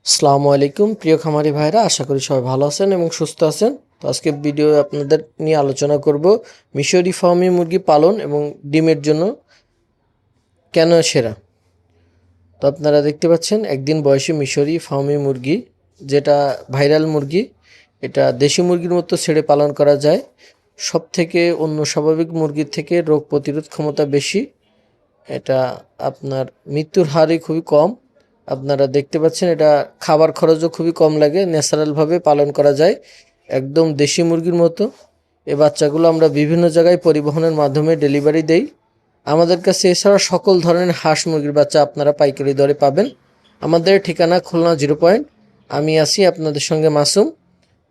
আসসালামু আলাইকুম প্রিয় খামারি ভাইরা, আশা করি সবাই ভালো আছেন এবং সুস্থ আছেন। তো আজকে ভিডিও আপনাদের নিয়ে আলোচনা করব মিশরি ফার্মি মুরগি পালন এবং ডিমের জন্য কেন সেরা। তো আপনারা দেখতে পাচ্ছেন একদিন বয়সী মিশরি ফার্মি মুরগি, যেটা ভাইরাল মুরগি। এটা দেশি মুরগির মতো ছেড়ে পালন করা যায়। সব থেকে অন্য স্বাভাবিক মুরগির থেকে রোগ প্রতিরোধ ক্ষমতা বেশি। এটা আপনার মৃত্যুর হারই খুবই কম। আপনারা দেখতে পাচ্ছেন এটা খাবার খরচও খুবই কম লাগে, ন্যাচারালভাবে পালন করা যায় একদম দেশি মুরগির মতো। এই বাচ্চাগুলো আমরা বিভিন্ন জায়গায় পরিবহনের মাধ্যমে ডেলিভারি দেই। আমাদের কাছে এছাড়া সকল ধরনের হাঁস মুরগির বাচ্চা আপনারা পাইকারি দরে পাবেন। আমাদের ঠিকানা খুলনা 0 পয়েন্ট। আমি আছি আপনাদের সঙ্গে মাসুম।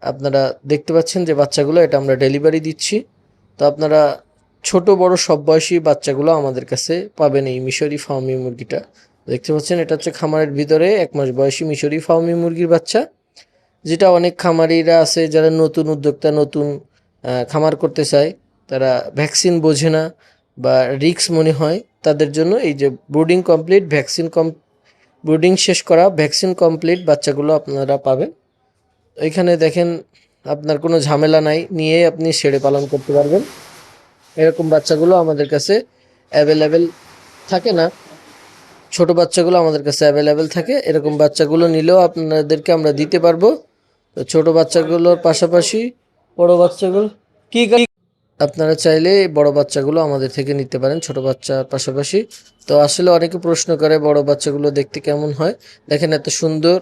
আপনারা দেখতে পাচ্ছেন যে বাচ্চাগুলো এটা আমরা ডেলিভারি দিচ্ছি। তো আপনারা ছোট বড় সব বয়সী বাচ্চাগুলো আমাদের কাছে পাবেন। এই মিশরি ফার্মি মুরগিটা দেখতে পাচ্ছেন, এটা হচ্ছে খামারের ভিতরে 1 মাস বয়সী মিশরি ফার্মি মুরগির বাচ্চা, যেটা অনেক খামারিরা আছে যারা নতুন উদ্যোক্তা, নতুন খামার করতে চায়, তারা ভ্যাকসিন বোঝে না বা রিক্স মনে হয়, তাদের জন্য এই যে ব্রুডিং কমপ্লিট ব্রুডিং শেষ করা ভ্যাকসিন কমপ্লিট বাচ্চাগুলো আপনারা পাবেন। এখানে দেখেন আপনার কোনো ঝামেলা নাই, নিয়ে আপনি ছেড়ে পালন করতে পারবেন। এরকম বাচ্চাগুলো আমাদের কাছে অ্যাভেলেবেল থাকে না, ছোট বাচ্চাগুলো আমাদের কাছে অ্যাভেলেবেল থাকে। এরকম বাচ্চাগুলো নিলেও আপনাদেরকে আমরা দিতে পারবো। তো ছোট বাচ্চাগুলোর পাশাপাশি বড় বাচ্চাগুলো কি আপনারা চাইলে বড় বাচ্চাগুলো আমাদের থেকে নিতে পারেন ছোট বাচ্চার পাশাপাশি। তো আসলে অনেকে প্রশ্ন করে বড় বাচ্চাগুলো দেখতে কেমন হয়। দেখেন এত সুন্দর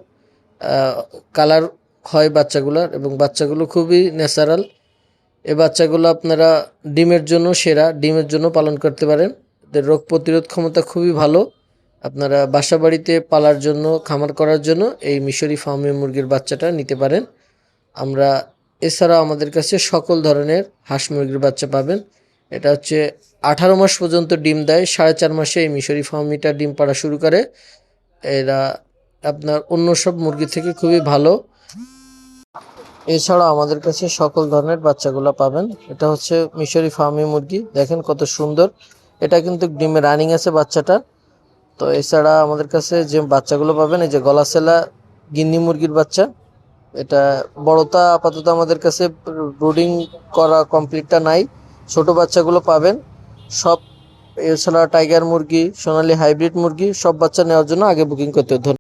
কালার হয় বাচ্চাগুলোর, এবং বাচ্চাগুলো খুবই ন্যাচারাল। এই বাচ্চাগুলো আপনারা ডিমের জন্য সেরা, ডিমের জন্য পালন করতে পারেন। এদের রোগ প্রতিরোধ ক্ষমতা খুবই ভালো। আপনারা বাসা বাড়িতে পালার জন্য, খামার করার জন্য এই মিশরি ফার্মি মুরগির বাচ্চাটা নিতে পারেন। আমরা এছাড়া আমাদের কাছে সকল ধরনের হাঁস মুরগির বাচ্চা পাবেন। এটা হচ্ছে 18 মাস পর্যন্ত ডিম দেয়। 4.5 মাসে এই মিশরি ফার্মিটা ডিম পাড়া শুরু করে। এরা আপনার অন্য সব মুরগি থেকে খুবই ভালো। এছাড়া আমাদের কাছে সকল ধরনের বাচ্চাগুলো পাবেন। এটা হচ্ছে মিশরি ফার্মি মুরগি, দেখেন কত সুন্দর। এটা কিন্তু ডিমে রানিং আছে বাচ্চাটা। তো এছাড়া আমাদের কাছে যে বাচ্চাগুলো পাবেন, এই যে গলাসেলা গিন্নি মুরগির বাচ্চা, এটা বড়টা আপাতত আমাদের কাছে ব্রুডিং করা কমপ্লিটটা নাই, ছোট বাচ্চাগুলো পাবেন সব। এছাড়া টাইগার মুরগি, সোনালী হাইব্রিড মুরগি, সব বাচ্চা নেওয়ার জন্য আগে বুকিং করতে হবে।